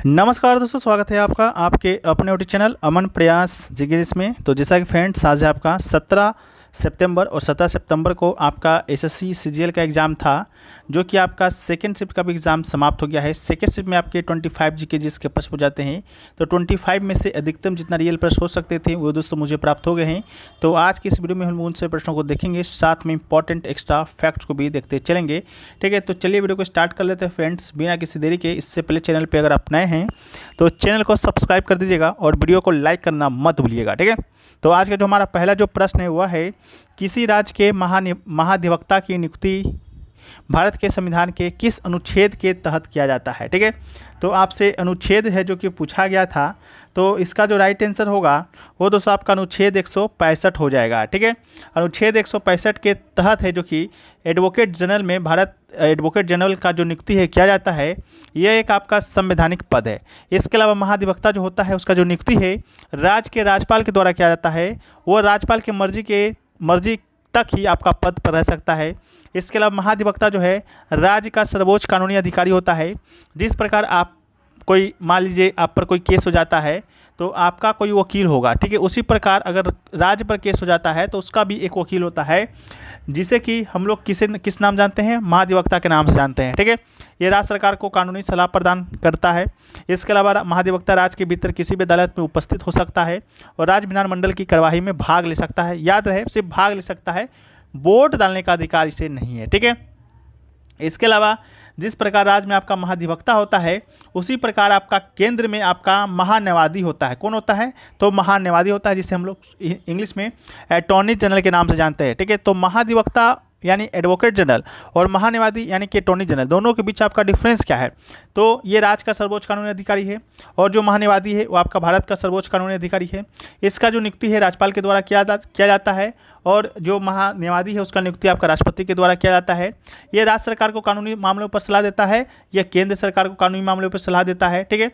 नमस्कार दोस्तों, स्वागत है आपका आपके अपने यूट्यूब चैनल अमन प्रयास जिज्ञेस में। तो जैसा कि फ्रेंड्स, आज है आपका 17 सितंबर और 17 सितंबर को आपका एसएससी सीजीएल का एग्ज़ाम था, जो कि आपका सेकेंड शिफ्ट का भी एग्ज़ाम समाप्त हो गया है। सेकेंड शिफ्ट में आपके 25 जीके के प्रश्न हो जाते हैं, तो 25 में से अधिकतम जितना रियल प्रश्न हो सकते थे वो दोस्तों मुझे प्राप्त हो गए हैं। तो आज की इस वीडियो में हम उन से प्रश्नों को देखेंगे, साथ में इंपॉर्टेंट एक्स्ट्रा फैक्ट्स को भी देखते चलेंगे। ठीक है, तो चलिए वीडियो को स्टार्ट कर लेते हैं फ्रेंड्स, बिना किसी देरी के। इससे पहले चैनल पर अगर आप नए हैं तो चैनल को सब्सक्राइब कर दीजिएगा और वीडियो को लाइक करना मत भूलिएगा। ठीक है, तो आज का जो हमारा पहला जो प्रश्न है वह है, किसी राज्य के महाधिवक्ता की नियुक्ति भारत के संविधान के किस अनुच्छेद के तहत किया जाता है। ठीक है, तो आपसे अनुच्छेद है जो कि पूछा गया था, तो इसका जो राइट आंसर होगा वो दोस्तों आपका अनुच्छेद 165 हो जाएगा। ठीक है, अनुच्छेद 165 के तहत है जो कि एडवोकेट जनरल में भारत एडवोकेट जनरल का जो नियुक्ति है किया जाता है, यह एक आपका संवैधानिक पद है। इसके अलावा महाधिवक्ता जो होता है उसका जो नियुक्ति है राज्य के राज्यपाल के द्वारा किया जाता है, वो राज्यपाल के मर्जी तक ही आपका पद पर रह सकता है। इसके अलावा महाधिवक्ता जो है राज्य का सर्वोच्च कानूनी अधिकारी होता है। जिस प्रकार आप कोई मान लीजिए आप पर कोई केस हो जाता है तो आपका कोई वकील होगा, ठीक है, उसी प्रकार अगर राज्य पर केस हो जाता है तो उसका भी एक वकील होता है, जिसे कि हम लोग किस नाम जानते हैं, महाधिवक्ता के नाम से जानते हैं। ठीक है, ये राज्य सरकार को कानूनी सलाह प्रदान करता है। इसके अलावा महाधिवक्ता राज्य के भीतर किसी भी अदालत में उपस्थित हो सकता है और राज्य विधानमंडल की कार्यवाही में भाग ले सकता है। याद रहे, सिर्फ भाग ले सकता है, वोट डालने का अधिकार इसे नहीं है। ठीक है, इसके अलावा जिस प्रकार राज्य में आपका महाधिवक्ता होता है उसी प्रकार आपका केंद्र में आपका महान्यायवादी होता है। कौन होता है? तो महान्यायवादी होता है, जिसे हम लोग इंग्लिश में अटॉर्नी जनरल के नाम से जानते हैं। ठीक है, तो महाधिवक्ता यानी एडवोकेट जनरल और महान्यायवादी यानी कि अटॉर्नी जनरल, दोनों के बीच आपका डिफरेंस क्या है? तो ये राज्य का सर्वोच्च कानूनी अधिकारी है और जो महान्यायवादी है वो आपका भारत का सर्वोच्च कानूनी अधिकारी है। इसका जो नियुक्ति है राज्यपाल के द्वारा किया जाता है और जो महान्यायवादी है उसका नियुक्ति आपका राष्ट्रपति के द्वारा किया जाता है। ये राज्य सरकार को कानूनी मामलों पर सलाह देता है, यह केंद्र सरकार को कानूनी मामलों पर सलाह देता है। ठीक है,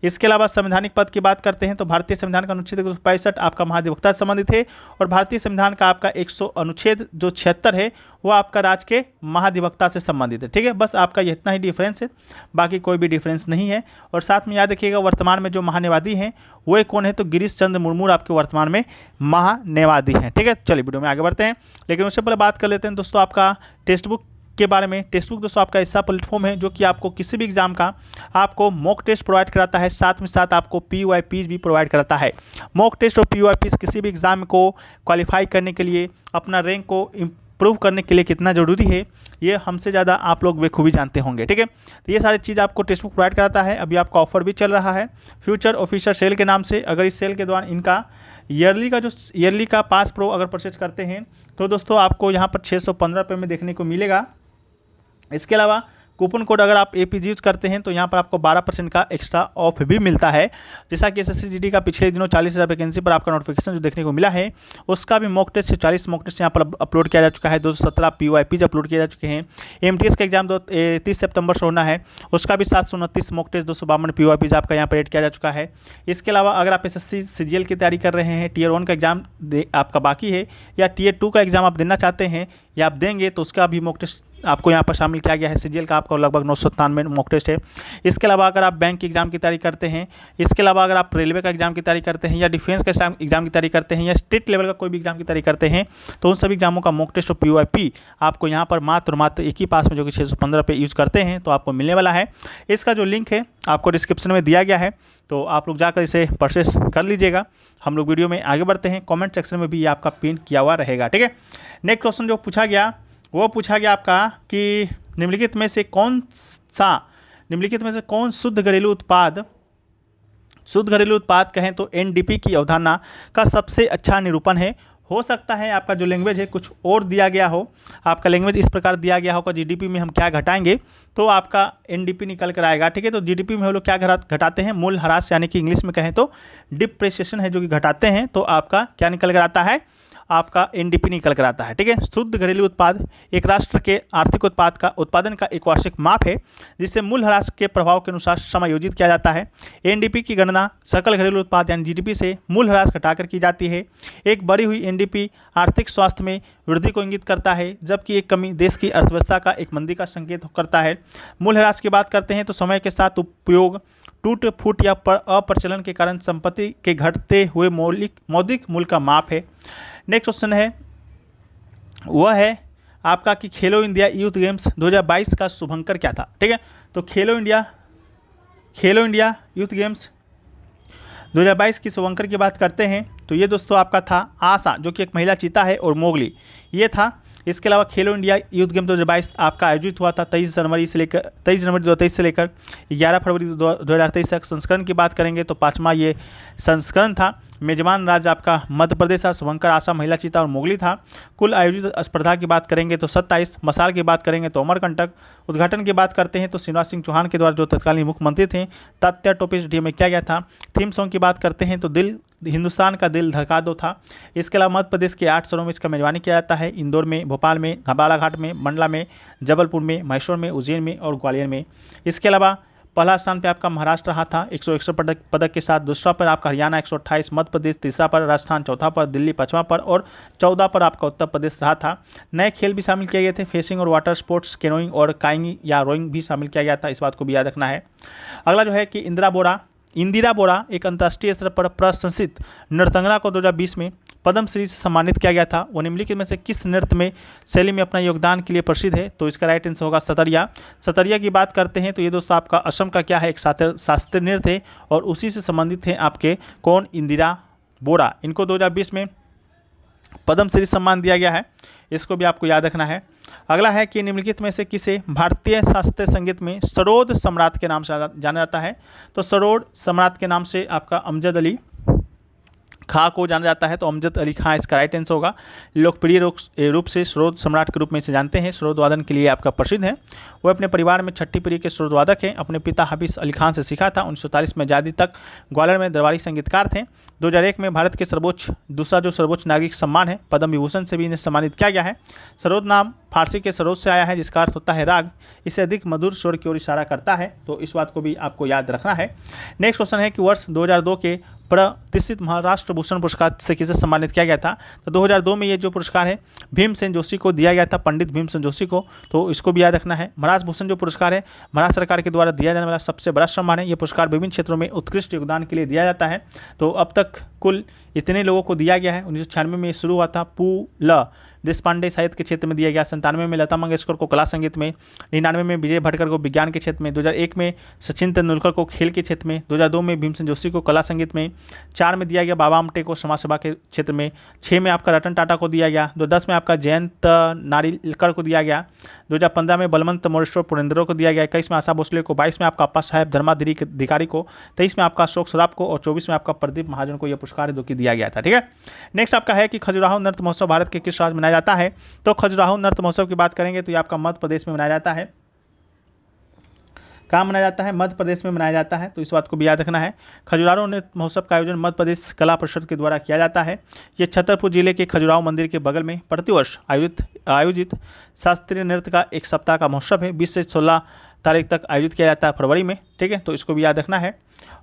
इसके अलावा संवैधानिक पद की बात करते हैं तो भारतीय संविधान का अनुच्छेद 165 आपका महाधिवक्ता से संबंधित है और भारतीय संविधान का आपका अनुच्छेद जो 76 है वो आपका राज्य के महाधिवक्ता से संबंधित है। ठीक है, बस आपका ये इतना ही डिफरेंस है, बाकी कोई भी डिफरेंस नहीं है। और साथ में याद रखिएगा वर्तमान में जो महान्यायवादी हैं वो कौन है, तो गिरीश चंद्र मुर्मू आपके वर्तमान में महान्यायवादी हैं। ठीक है, चलिए वीडियो में आगे बढ़ते हैं, लेकिन उससे पहले बात कर लेते हैं दोस्तों आपका टेक्स्ट बुक के बारे में। टेक्स्ट बुक दोस्तों आपका ऐसा प्लेटफॉर्म है जो कि आपको किसी भी एग्जाम का आपको मॉक टेस्ट प्रोवाइड कराता है, साथ में साथ आपको PYPs भी प्रोवाइड कराता है। मॉक टेस्ट और PYPs किसी भी एग्जाम को क्वालिफाई करने के लिए, अपना रैंक को इम्प्रूव करने के लिए कितना ज़रूरी है ये हमसे ज़्यादा आप लोग बेखूबी जानते होंगे। ठीक है, तो ये सारी चीज़ आपको टेक्स्ट बुक प्रोवाइड कराता है। अभी आपका ऑफर भी चल रहा है फ्यूचर ऑफिसर सेल के नाम से। अगर इस सेल के दौरान इनका ईयरली का पास प्रो अगर परचेज करते हैं तो दोस्तों आपको यहाँ पर 615 रुपये में देखने को मिलेगा। इसके अलावा कूपन कोड अगर आप APG यूज करते हैं तो यहाँ पर आपको 12% का एक्स्ट्रा ऑफ भी मिलता है। जैसा कि SSC GD का पिछले दिनों 40,000 वैकेंसी पर आपका नोटिफिकेशन जो देखने को मिला है, उसका भी मॉक टेस्ट 40 मॉक टेस्ट यहाँ पर अपलोड किया जा चुका है। 217 PYPs अपलोड किए जा चुके हैं। MTS का एग्जाम 30 सितंबर से होना है, उसका भी 729 मॉक टेस्ट 252 PYPs आपका यहाँ पर एड किया जा चुका है। इसके अलावा अगर आप SSC CGL की तैयारी कर रहे हैं, Tier 1 का एग्जाम आपका बाकी है या Tier 2 का एग्जाम आप देना चाहते हैं या आप देंगे, तो उसका भी मॉक टेस्ट आपको यहाँ पर शामिल किया गया है। CGL का आपका लगभग 997 मॉक टेस्ट है। इसके अलावा अगर आप बैंक के एग्जाम की तैयारी करते हैं, इसके अलावा अगर आप रेलवे का एग्जाम की तैयारी करते हैं या डिफेंस का एग्जाम की तैयारी करते हैं या स्टेट लेवल का कोई भी एग्जाम की तैयारी करते हैं, तो उन सभी एग्जामों का मॉक टेस्ट और PYP आपको यहाँ पर मात्र एक ही पास में जो कि 615 रुपये यूज़ करते हैं तो आपको मिलने वाला है। इसका जो लिंक है आपको डिस्क्रिप्शन में दिया गया है, तो आप लोग जाकर इसे परचेस कर लीजिएगा। हम लोग वीडियो में आगे बढ़ते हैं, कॉमेंट सेक्शन में भी ये आपका पिन किया हुआ रहेगा। ठीक है, नेक्स्ट क्वेश्चन जो पूछा गया वो पूछा गया आपका कि निम्नलिखित में से कौन शुद्ध घरेलू उत्पाद कहें तो NDP की अवधारणा का सबसे अच्छा निरूपण है। हो सकता है आपका जो लैंग्वेज है कुछ और दिया गया हो, आपका लैंग्वेज इस प्रकार दिया गया होगा GDP में हम क्या घटाएंगे तो आपका NDP निकल कर आएगा। ठीक है, तो GDP में हम लोग क्या घटाते हैं, मूल ह्रास, यानी कि इंग्लिश में कहें तो डिप्रेशिएशन है जो कि घटाते हैं, तो आपका क्या निकल कर आता है, आपका NDP निकल कर आता है। ठीक है, शुद्ध घरेलू उत्पाद एक राष्ट्र के आर्थिक उत्पादन का एक वार्षिक माप है जिसे मूल ह्रास के प्रभाव के अनुसार समायोजित किया जाता है। NDP की गणना सकल घरेलू उत्पाद यानी GDP से मूल ह्रास घटाकर की जाती है। एक बढ़ी हुई NDP आर्थिक स्वास्थ्य में वृद्धि को इंगित करता है, जबकि एक कमी देश की अर्थव्यवस्था का एक मंदी का संकेत करता है। मूल्यह्रास की बात करते हैं तो समय के साथ उपयोग, टूट फूट या अप्रचलन के कारण संपत्ति के घटते हुए मौद्रिक मूल्य का माप है। नेक्स्ट क्वेश्चन है वह है आपका कि खेलो इंडिया यूथ गेम्स 2022 का शुभंकर क्या था। ठीक है, तो खेलो इंडिया यूथ गेम्स 2022 की शुभंकर की बात करते हैं तो ये दोस्तों आपका था आशा, जो कि एक महिला चीता है, और मोगली ये था। इसके अलावा खेलो इंडिया यूथ गेम 2022 आपका आयोजित हुआ था 23 जनवरी 2023 से लेकर 11 फरवरी 2023 तक। संस्करण की बात करेंगे तो 5वां ये संस्करण था। मेजबान राज्य आपका मध्य प्रदेश था, शुभंकर, आशा, महिला चीता और मोगली था। कुल आयोजित स्पर्धा की बात करेंगे तो 27। मसाल की बात करेंगे तो अमरकंटक। उद्घाटन की बात करते हैं तो शिवराज सिंह चौहान के द्वारा, जो तत्कालीन मुख्यमंत्री थे। तथ्य टॉपिक स्टेडियम में किया गया था। थीम सॉन्ग की बात करते हैं तो दिल हिंदुस्तान का दिल धड़का दो था। इसके अलावा मध्य प्रदेश के 8 शहरों में इसका मेजबानी किया जाता है, इंदौर में, भोपाल में, बालाघाट में, मंडला में, जबलपुर में, मैसूर में, उज्जैन में और ग्वालियर में। इसके अलावा पहला स्थान पे आपका महाराष्ट्र रहा था 161 पदक के साथ। दूसरा पर आपका हरियाणा 128, मध्य प्रदेश तीसरा पर, राजस्थान चौथा पर, दिल्ली 5वां पर और 14 पर आपका उत्तर प्रदेश रहा था। नए खेल भी शामिल किए गए थे, फेसिंग और वाटर स्पोर्ट्स, कैनोइंग और काइंग या रोइंग भी शामिल किया गया था। इस बात को भी याद रखना है। अगला जो है कि इंदिरा बोरा एक अंतर्राष्ट्रीय स्तर पर प्रशंसित नर्तंगना को 2020 में पद्मश्री से सम्मानित किया गया था। वो निम्नलिखित में से किस नृत्य में शैली में अपना योगदान के लिए प्रसिद्ध है? तो इसका राइट आंसर होगा सतरिया। सतरिया की बात करते हैं तो ये दोस्तों आपका असम का क्या है, एक शास्त्रीय नृत्य है और उसी से संबंधित है आपके कौन, इंदिरा बोरा। इनको 2020 में पद्मश्री सम्मान दिया गया है, इसको भी आपको याद रखना है। अगला है कि निम्नलिखित में से किसे भारतीय शास्त्रीय संगीत में सरोद सम्राट के नाम से जाना जाता है? तो सरोद सम्राट के नाम से आपका अमजद अली खां को जाना जाता है, तो अमजद अली खां इसका राइट आंसर होगा। लोकप्रिय रूप से सरोद सम्राट के रूप में इसे जानते हैं। सरोद वादन के लिए आपका प्रसिद्ध है। वो अपने परिवार में छठी पीढ़ी के सरोद वादक हैं। अपने पिता हाफिज अली खान से सीखा था। 1940 में आज़ादी तक ग्वालियर में दरबारी संगीतकार थे। 2001 में भारत के दूसरा जो सर्वोच्च नागरिक सम्मान है, पद्म विभूषण से भी इन्हें सम्मानित किया गया है। सरोद नाम फारसी के सरोद से आया है, जिसका अर्थ होता है राग। इसे अधिक मधुर स्वर की ओर इशारा करता है, तो इस बात को भी आपको याद रखना है। नेक्स्ट क्वेश्चन है कि वर्ष 2002 के प्रतिष्ठित महाराष्ट्र भूषण पुरस्कार से किसे सम्मानित किया गया था? तो 2002 में ये जो पुरस्कार है भीमसेन जोशी को दिया गया था, पंडित भीमसेन जोशी को, तो इसको भी याद रखना है। महाराष्ट्र भूषण जो पुरस्कार है महाराष्ट्र सरकार के द्वारा दिया जाने वाला सबसे बड़ा सम्मान है। ये पुरस्कार विभिन्न क्षेत्रों में उत्कृष्ट योगदान के लिए दिया जाता है। तो अब तक कुल इतने लोगों को दिया गया है। 1996 में शुरू हुआ था। पूल देशपांडे साहित्य के क्षेत्र में दिया गया। 97 में लता मंगेशकर को कला संगीत में, 99 में विजय भटकर को विज्ञान के क्षेत्र में, 2001 में सचिन तेंदुलकर को खेल के क्षेत्र में, 2002 में भीमसेन जोशी को कला संगीत में, 4 में दिया गया बाबा आमटे को समाज सेवा के क्षेत्र में, 6 में आपका रतन टाटा को दिया गया, 2010 में आपका जयंत नारिलकर को दिया गया, 2015 में बलवंत मोरेश्वर पुरेंद्र को दिया गया, 21 में आशा भोसले को, 22 में आपका अप्पा साहेब धर्माधिकारी को, 23 में आपका अशोक सराफ को और 24 में आपका प्रदीप महाजन को यह पुरस्कार जो कि दिया गया था। ठीक है, नेक्स्ट आपका है कि खजुराहो नृत्य महोत्सव भारत के किस राज्य में मनाया जाता है? तो खजुराहो नृत्य महोत्सव की बात करेंगे तो ये आपका मध्य प्रदेश में मनाया जाता है। कहाँ मनाया जाता है? मध्य प्रदेश में मनाया जाता है, तो इस बात को भी याद रखना है। खजुराहो नृत्य महोत्सव का आयोजन मध्य प्रदेश कला परिषद के द्वारा किया जाता है। ये छतरपुर जिले के खजुराहो मंदिर के बगल में प्रतिवर्ष आयोजित शास्त्रीय नृत्य का एक सप्ताह का महोत्सव है। 20 से 16 तारीख तक आयोजित किया जाता है फरवरी में। ठीक है, तो इसको भी याद रखना है।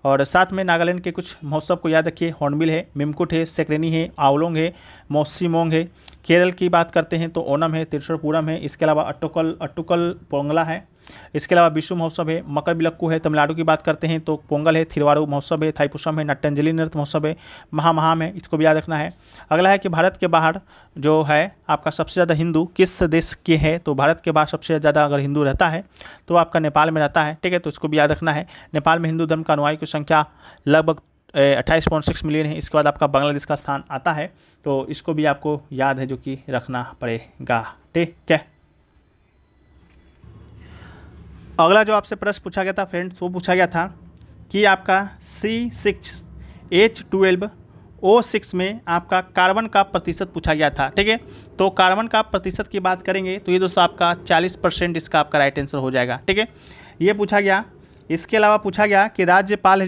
और साथ में नागालैंड के कुछ महोत्सव को याद रखिए। हॉर्नबिल है, मिमकुट है, सेक्रेनी है, आवलोंग है, मौसीमोंग है। केरल की बात करते हैं तो ओनम है, त्रिशूरपूरम है। इसके अलावा अट्टुकल पोंगला है। इसके अलावा विशु महोत्सव है, मकर बिलक्कू है। तमिलनाडु की बात करते हैं तो पोंगल है, थिरुवारू महोत्सव है, थाईपुसम है, नट्टंजलि नृत्य महोत्सव है, महामहाम है। इसको भी याद रखना है। अगला है कि भारत के बाहर जो है आपका सबसे ज़्यादा हिंदू किस देश के हैं? तो भारत के बाहर सबसे ज़्यादा अगर हिंदू रहता है तो आपका नेपाल में रहता है। ठीक है, तो इसको भी याद रखना है। नेपाल में हिंदू धर्म का अनुयायी की संख्या लगभग 28.6 मिलियन है। इसके बाद आपका बांग्लादेश का स्थान आता है, तो इसको भी आपको याद है जो कि रखना पड़ेगा। ठीक है, अगला जो आपसे प्रश्न पूछा गया था फ्रेंड्स, वो पूछा गया था कि आपका C6H12O6 में आपका कार्बन का प्रतिशत पूछा गया था। ठीक है, तो कार्बन का प्रतिशत की बात करेंगे तो ये दोस्तों आपका 40% इसका आपका राइट आंसर हो जाएगा। ठीक है, ये पूछा गया। इसके अलावा पूछा गया कि राज्यपाल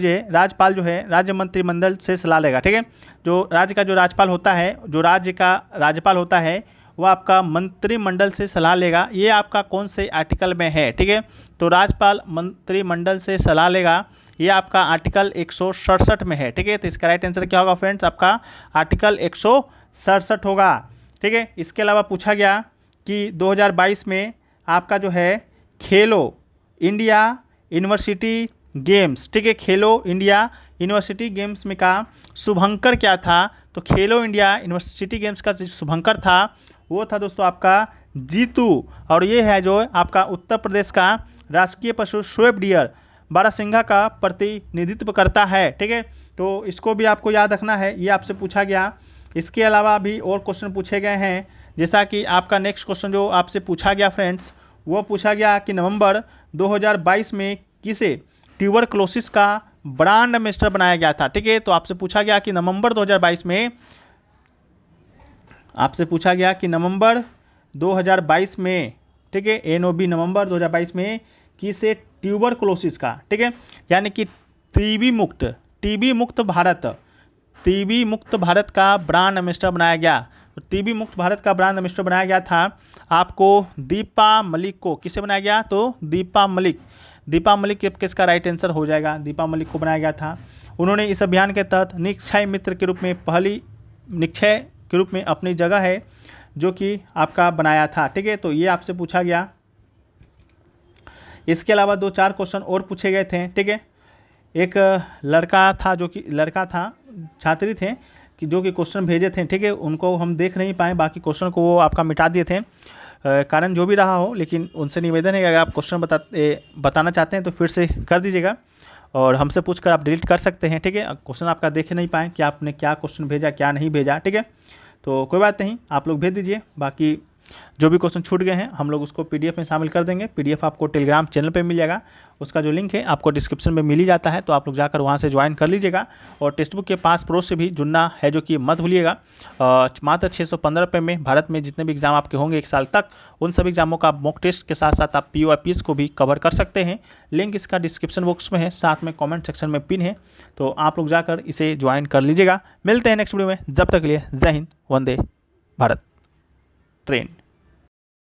जो है राज्य मंत्रिमंडल से सलाह लेगा। ठीक है, जो राज्य का जो राज्यपाल होता है, जो राज्य का राज्यपाल होता है वह आपका मंत्रिमंडल से सलाह लेगा। ये आपका कौन से आर्टिकल में है? ठीक है, तो राज्यपाल मंत्रिमंडल से सलाह लेगा, ये आपका आर्टिकल 167 में है। ठीक है, तो इसका राइट आंसर क्या होगा फ्रेंड्स? आपका आर्टिकल 167 होगा। ठीक है। इसके अलावा पूछा गया कि 2022 में आपका जो है खेलो इंडिया यूनिवर्सिटी गेम्स, ठीक है, खेलो इंडिया यूनिवर्सिटी गेम्स में का शुभंकर क्या था? तो खेलो इंडिया यूनिवर्सिटी गेम्स का जो शुभंकर था वो था दोस्तों आपका जीतू। और ये है जो आपका उत्तर प्रदेश का राष्ट्रीय पशु स्वेप डियर बारहसिंघा का प्रतिनिधित्व करता है, ठीक है। तो इसको भी आपको याद रखना है, ये आपसे पूछा गया। इसके अलावा भी और क्वेश्चन पूछे गए हैं, जैसा कि आपका नेक्स्ट क्वेश्चन जो आपसे पूछा गया फ्रेंड्स, वो पूछा गया कि नवंबर 2022 में किसे ट्यूबरक्लोसिस का ब्रांड एम्बेसडर बनाया गया था, ठीक है। तो आपसे पूछा गया कि नवंबर 2022 में, आपसे पूछा गया कि नवंबर 2022 में, ठीक है, NOB नवंबर 2022 में किसे ट्यूबरक्लोसिस का, ठीक है, यानी कि टीबी मुक्त भारत का ब्रांड एम्बेसडर बनाया गया। तो टीबी मुक्त भारत का ब्रांड एम्बेसडर बनाया गया था आपको दीपा मलिक को। किसे बनाया गया? तो दीपा मलिक किसका राइट आंसर हो जाएगा? दीपा मलिक को बनाया गया था। उन्होंने इस अभियान के तहत निक्षय मित्र के रूप में पहली निक्षय के रूप में अपनी जगह है जो कि आपका बनाया था, ठीक है। तो ये आपसे पूछा गया। इसके अलावा 2-4 क्वेश्चन और पूछे गए थे, ठीक है। एक लड़का था छात्री थे कि जो कि क्वेश्चन भेजे थे, ठीक है, उनको हम देख नहीं पाए, बाकी क्वेश्चन को वो आपका मिटा दिए थे, कारण जो भी रहा हो, लेकिन उनसे निवेदन है कि अगर आप क्वेश्चन बताना चाहते हैं तो फिर से कर दीजिएगा और हमसे पूछकर आप डिलीट कर सकते हैं, ठीक है। क्वेश्चन आपका देख नहीं पाए कि आपने क्या क्वेश्चन भेजा क्या नहीं भेजा, ठीक है। तो कोई बात नहीं, आप लोग भेज दीजिए। बाकी जो भी क्वेश्चन छूट गए हैं हम लोग उसको PDF में शामिल कर देंगे। PDF आपको टेलीग्राम चैनल पे मिल जाएगा, उसका जो लिंक है आपको डिस्क्रिप्शन में मिल ही जाता है, तो आप लोग जाकर वहाँ से ज्वाइन कर लीजिएगा। और टेक्स्ट बुक के पास प्रो से भी जुड़ना है जो कि मत भूलिएगा। मात्र 615 रुपये में भारत में जितने भी एग्जाम आपके होंगे 1 साल तक, उन सभी एग्जामों का मॉक टेस्ट के साथ साथ आप PO IPS को भी कवर कर सकते हैं। लिंक इसका डिस्क्रिप्शन बॉक्स में है, साथ में कॉमेंट सेक्शन में पिन है, तो आप लोग जाकर इसे ज्वाइन कर लीजिएगा। मिलते हैं नेक्स्ट वीडियो में, जब तक के लिए जय हिंद, वंदे भारत ट्रेन।